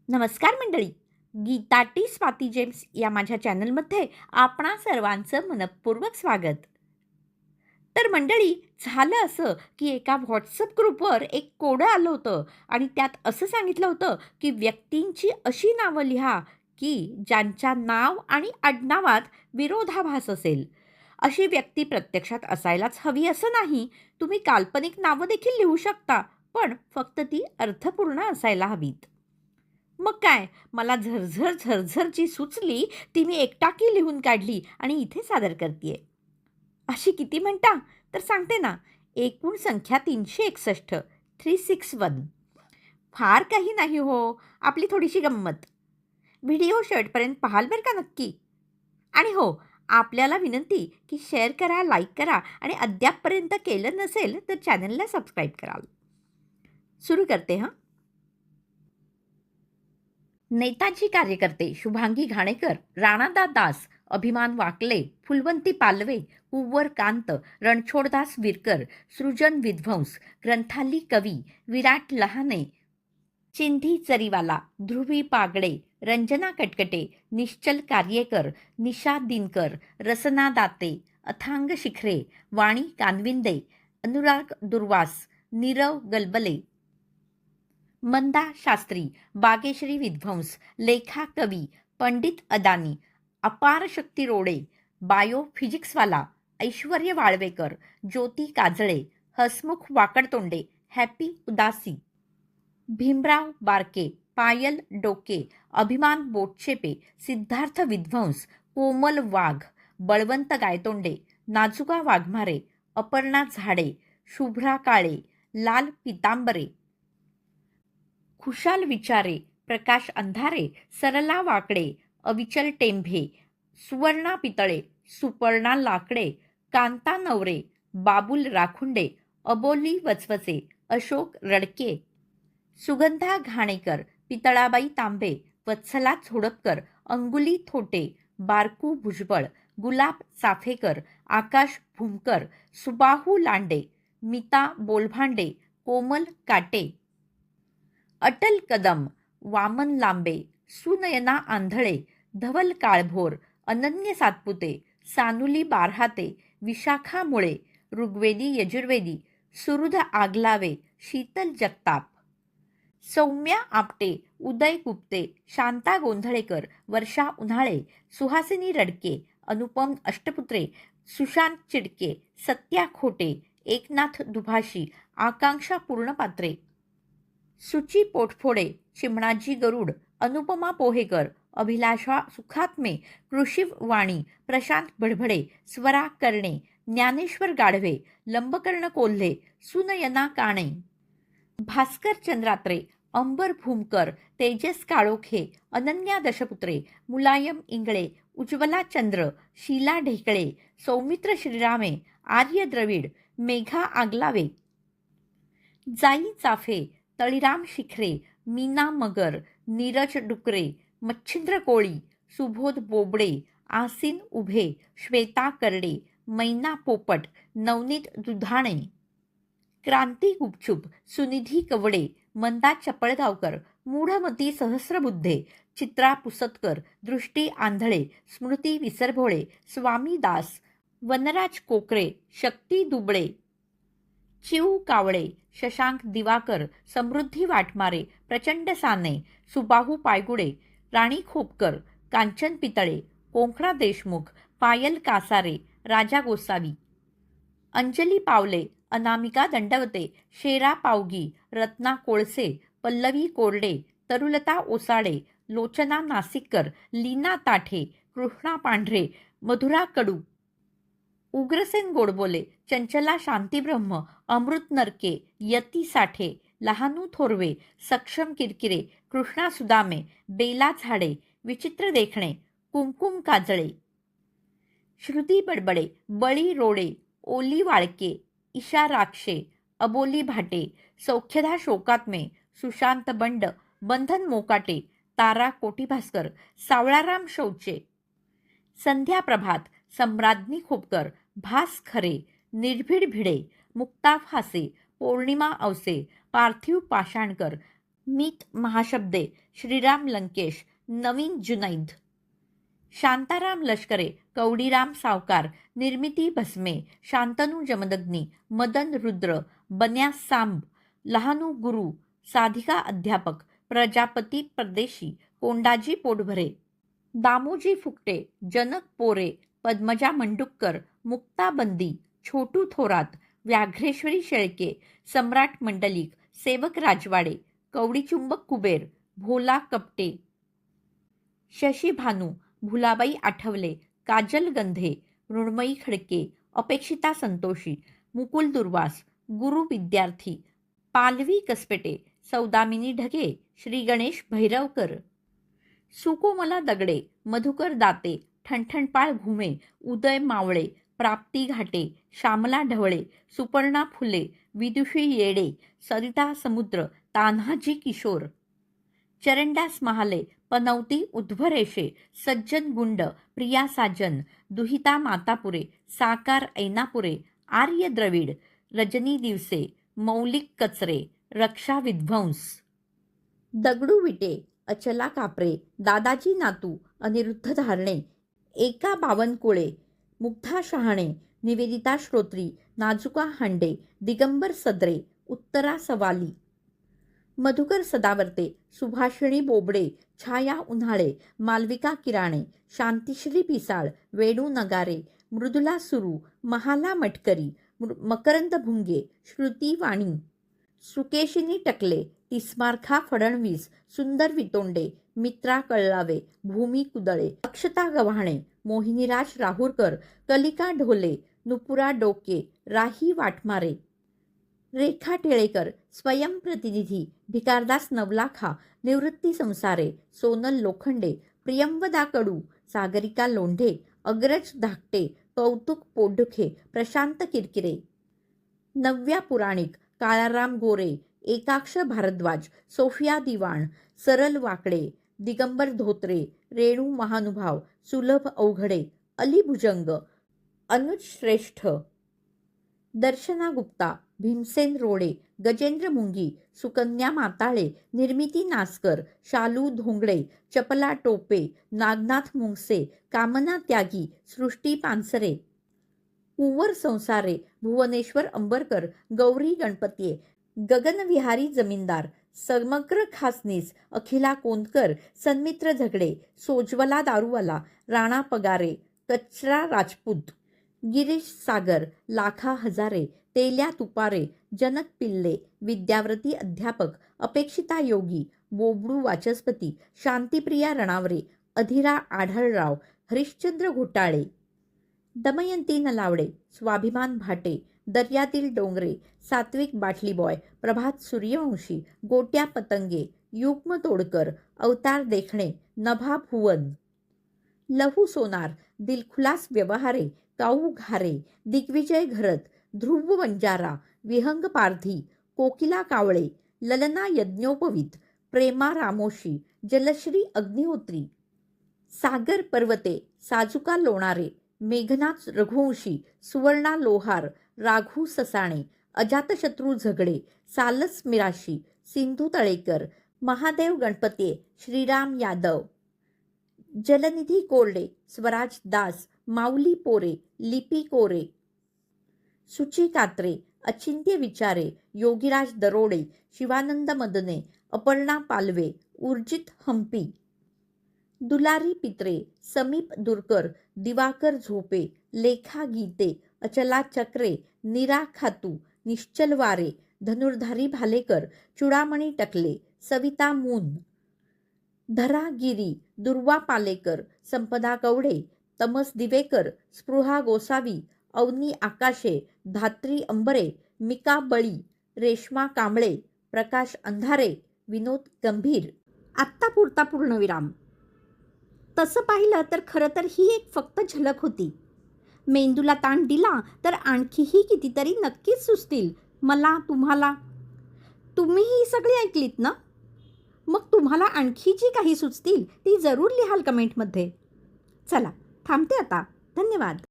नमस्कार मंडळी. Gita T Swati James या माझ्या चॅनलमध्ये आपणा सर्वांचं मनपूर्वक स्वागत. तर मंडळी, झालं असं की एका व्हॉट्सअप ग्रुपवर एक कोडं आलं होतं आणि त्यात असं सांगितलं होतं की व्यक्तींची अशी नावं लिहा की ज्यांच्या नाव आणि आडनावात विरोधाभास असेल. अशी व्यक्ती प्रत्यक्षात असायलाच हवी असं नाही. तुम्ही काल्पनिक नावं देखील लिहू शकता, पण फक्त ती अर्थपूर्ण असायला हवीत. मग काय, मला झरझर जी सुचली ती मी एकटाकी लिहून काढली आणि इथे सादर करतीये. अशी किती म्हणता? तर सांगते ना. एकूण संख्या 361, 361. फार काही नाही हो, आपली थोडीशी गंमत. व्हिडिओ शेवटपर्यंत पाहाल बरं का नक्की. आणि हो, आपल्याला विनंती की शेअर करा, लाईक करा आणि अद्यापपर्यंत केलं नसेल तर चॅनलला सबस्क्राईब कराल. सुरू करते हां. नेताजी कार्यकर्ते शुभांगी घाणेकर, राणादा दास, अभिमान वाकले, फुलवंती पालवे, कुंवर कांत, रणछोडदास विरकर, सृजन विध्वंस, ग्रंथाली कवी, विराट लहाने, चिंधी चरीवाला, ध्रुवी पागडे, रंजना कटकटे, निश्चल कार्यकर, निशा दिनकर, रसना दाते, अथांग शिखरे, वाणी कानविंदे, अनुराग दुर्वास, नीरव गलबले, मंदा शास्त्री, बागेश्री विध्वंस, लेखा कवी, पंडित अदानी, अपार शक्ती रोडे, बायो फिजिक्सवाला, ऐश्वर्य वाळवेकर, ज्योती काजळे, हसमुख वाकडतोंडे, हॅपी उदासी, भीमराव बारके, पायल डोके, अभिमान बोटचेपे, सिद्धार्थ विध्वंस, कोमल वाघ, बळवंत गायतोंडे, नाजुका वाघमारे, अपर्णा झाडे, शुभ्रा काळे, लाल पितांबरे, खुशाल विचारे, प्रकाश अंधारे, सरला वाकडे, अविचल टेंभे, सुवर्णा पितळे, सुपर्णा लाकडे, कांता नवरे, बाबुल राखुंडे, अबोली वचवचे, अशोक रडके, सुगंधा घाणेकर, पितळाबाई तांबे, वत्सला झोडपकर, अंगुली थोटे, बारकू भुजबळ, गुलाब चाफेकर, आकाश भूमकर, सुबाहू लांडे, मिता बोलभांडे, कोमल काटे, अटल कदम, वामन लांबे, सुनयना आंधळे, धवल काळभोर, अनन्य सातपुते, सानुली बारहाते, विशाखा मुळे, ऋग्वेदी यजुर्वेदी, सुहृद आगलावे, शीतल जगताप, सौम्या आपटे, उदय गुप्ते, शांता गोंधळेकर, वर्षा उन्हाळे, सुहासिनी रडके, अनुपम अष्टपुत्रे, सुशांत चिडके, सत्या खोटे, एकनाथ दुभाषी, आकांक्षा पूर्णपात्रे, सुची पोटफोडे, चिमणाजी गरुड, अनुपमा पोहेकर, अभिलाषा सुखात्मे, कृषिव वाणी, प्रशांत भडभडे, स्वरा कर्णे, ज्ञानेश्वर गाढवे, लंबकर्ण कोल्हे, सुनयना काणे, भास्कर चंद्रात्रे, अंबर भूमकर, तेजस काळोखे, अनन्या दशपुत्रे, मुलायम इंगळे, उज्ज्वला चंद्र, शीला ढेकळे, सौमित्र श्रीरामे, आर्य द्रविड, मेघा आगलावे, जाई चाफे, तळीराम शिखरे, मीना मगर, नीरज डुकरे, मच्छिंद्र कोळी, सुबोध बोबडे, आसीन उभे, श्वेता करडे, मैना पोपट, नवनीत दुधाणे, क्रांती गुपचूप, सुनिधी कवडे, मंदा चपळगावकर, मूढमती सहस्रबुद्धे, चित्रा पुसतकर, दृष्टी आंधळे, स्मृती विसरभोळे, स्वामी दास, वनराज कोकरे, शक्ती दुबळे, चिऊ कावळे, शशांक दिवाकर, समृद्धी वाटमारे, प्रचंड साने, सुबाहू पायगुडे, राणी खोपकर, कांचन पितळे, कोंकणा देशमुख, पायल कासारे, राजा गोसावी, अंजली पावले, अनामिका दंडवते, शेरा पावगी, रत्ना कोळसे, पल्लवी कोरडे, तरुलता ओसाडे, लोचना नासिककर, लीना ताठे, कृष्णा पांढरे, मधुरा कडू, उग्रसेन गोडबोले, चंचला शांतीब्रह्म, अमृत नरके, यती साठे, लहानू थोरवे, सक्षम किरकिरे, कृष्णा सुदामे, बेला झाडे, विचित्र देखणे, कुमकुम काजळे, श्रुती बडबडे, बळी रोडे, ओली वाळके, ईशा राक्षे, अबोली भाटे, सौख्यधा शोकात्मे, सुशांत बंड, बंधन मोकाटे, तारा कोटीभास्कर, सावळाराम शौचे, संध्या प्रभात, सम्राज्ञी खोपकर, भास खरे, निर्भीड भिडे, मुक्ता फासे, पौर्णिमा अवसे, पार्थिव पाषाणकर, मीत महाशब्दे, श्रीराम लंकेश, नवीन जुनैद, शांताराम लष्करे, कवडीराम सावकार, निर्मिती भस्मे, शांतनू जमदग्नी, मदन रुद्र, बन्या सांब, लहानू गुरु, साधिका अध्यापक, प्रजापती परदेशी, कोंडाजी पोटभरे, दामोजी फुकटे, जनक पोरे, पद्मजा मंडुक्कर, मुक्ता बंदी, छोटू थोरात, व्याघ्रेश्वरी शेळके, सम्राट मंडलिक, सेवक राजवाडे, कवडीचुंबक कुबेर, भोला कपटे, शशी भानू, भुलाबाई आठवले, काजल गंधे, मृण्मयी खडके, अपेक्षिता संतोषी, मुकुल दुर्वास, गुरु विद्यार्थी, पालवी कसपेटे, सौदामिनी ढगे, श्री गणेश भैरवकर, सुकोमला दगडे, मधुकर दाते, ठणठणपाळ घुमे, उदय मावळे, प्राप्ती घाटे, श्यामला ढवळे, सुपर्णा फुले, विदुषी येडे, सरिता समुद्र, तान्हाजी किशोर, चरणदास महाले, पनवती उध्वरेषे, सज्जन गुंड, प्रिया साजन, दुहिता मातापुरे, साकार ऐनापुरे, आर्य द्रविड, रजनी दिवसे, मौलिक कचरे, रक्षा विध्वंस, दगडू विटे, अचला कापरे, दादाजी नातू, अनिरुद्ध धारणे, एका बावनकुळे, मुग्धा शहाणे, निवेदिता श्रोत्री, नाजुका हांडे, दिगंबर सदरे, उत्तरा सवाली, मधुकर सदावर्ते, सुभाषिणी बोबडे, छाया उन्हाळे, मालविका किराणे, शांतिश्री पिसाळ, वेणू नगारे, मृदुला सुरू, महाला मटकरी, मकरंद भुंगे, श्रुती वाणी, सुकेशिनी टकले, तिस्मारखा फडणवीस, सुंदर वितोंडे, मित्रा कळलावे, भूमी कुदळे, अक्षता गव्हाणे, मोहिनीराज राहुरकर, कलिका ढोले, नुपुरा डोके, राही वाटमारे, रेखा टिळेकर, स्वयंप्रतिनिधी, भिकारदास नवलाखा, निवृत्ती संसारे, सोनल लोखंडे, प्रियंवदा कडू, सागरिका लोंढे, अग्रज धाकटे, कौतुक पोडुखे, प्रशांत किरकिरे, नव्या पुराणिक, काळाराम गोरे, एकाक्ष भारद्वाज, सोफिया दिवाण, सरल वाकडे, दिगंबर धोत्रे, रेणू महानुभाव, सुलभ अवघडे, अली भुजंग, अनुज श्रेष्ठ, दर्शना गुप्ता, भीमसेन रोडे, गजेंद्र मुंगी, सुकन्या माताळे, निर्मिती नासकर, शालू धोंगडे, चपला टोपे, नागनाथ मुंगसे, कामना त्यागी, सृष्टी पानसरे, कुंवर संसारे, भुवनेश्वर अंबरकर, गौरी गणपतीये, गगनविहारी जमीनदार, समग्र खासनीस, अखिला कोंदकर, सन्मित्र झगडे, सोजवला दारूवाला, राणा पगारे, कचरा राजपूत, गिरीश सागर, लाखा हजारे, तेल्या तुपारे, जनक पिल्ले, विद्याव्रती अध्यापक, अपेक्षिता योगी, बोबडू वाचस्पती, शांतिप्रिया रणावरे, अधीरा आढळराव, हरिश्चंद्र घोटाळे, दमयंती नलावडे, स्वाभिमान भाटे, दर्यातील डोंगरे, सात्विक बाटली बॉय, प्रभात सूर्यवंशी, गोट्या पतंगे, युग्म तोडकर, अवतार देखणे, नभा भुवन, लहू सोनार, दिलखुलास व्यवहारे, काऊ घारे, दिग्विजय घरत, ध्रुव वंजारा, विहंग पारधी, कोकिला कावळे, ललना यज्ञोपवीत, प्रेमा रामोशी, जलश्री अग्निहोत्री, सागर पर्वते, साजुका लोणारे, मेघनाथ रघुवंशी, सुवर्णा लोहार, राघू ससाणे, अजातशत्रू झगडे, सालस मिराशी, सिंधू तळेकर, महादेव गणपतीये, श्रीराम यादव, जलनिधी कोरडे, स्वराज दास, माऊली पोरे, लिपी कोरे, सुची कात्रे, अचिंत्य विचारे, योगीराज दरोडे, शिवानंद मदने, अपर्णा पालवे, उर्जित हंपी, दुलारी पित्रे, समीप दुरकर, दिवाकर झोपे, लेखा गीते, अचला चक्रे, नीरा खातू, निश्चल वारे, धनुर्धारी भालेकर, चुडामणी टकले, सविता मून, धरा गिरी, दुर्वा पालेकर, संपदा कवडे, तमस दिवेकर, स्पृहा गोसावी, अवनी आकाशे, धात्री अंबरे, मिका बळी, रेश्मा कांबळे, प्रकाश अंधारे, विनोद गंभीर. आत्ता पुरता पूर्णविराम. तसं पाहिलं तर खरं तर ही एक फक्त झलक होती. मेंदूला ताण दिला तर आणखीही कितीतरी नक्कीच सुचतील मला, तुम्हाला. तुम्हीही सगळी ऐकलीत ना? मग तुम्हाला आणखी जी काही सुचतील ती जरूर लिहाल कमेंटमध्ये. चला थांबते आता. धन्यवाद.